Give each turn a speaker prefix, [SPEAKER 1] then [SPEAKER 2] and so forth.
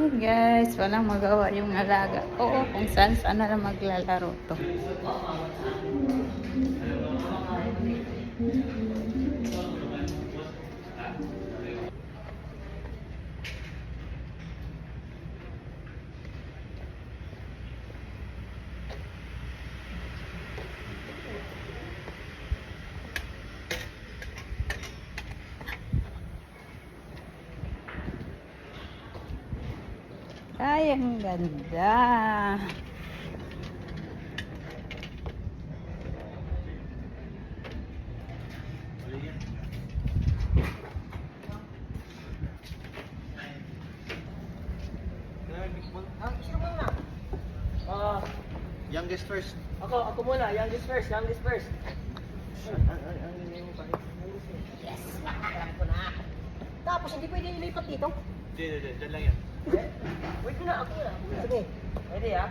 [SPEAKER 1] Ay guys, walang magawa yung alaga. Oo, kung saan na lang maglalaro to. Ay, ang ganda.
[SPEAKER 2] Youngest first.
[SPEAKER 3] Ako muna. Youngest first. Yes! Alam ko na. Tapos, hindi pwede ilipat dito.
[SPEAKER 2] Hindi, dyan lang yan.
[SPEAKER 3] Wait ko na, ako na. Sige. Pwede ah.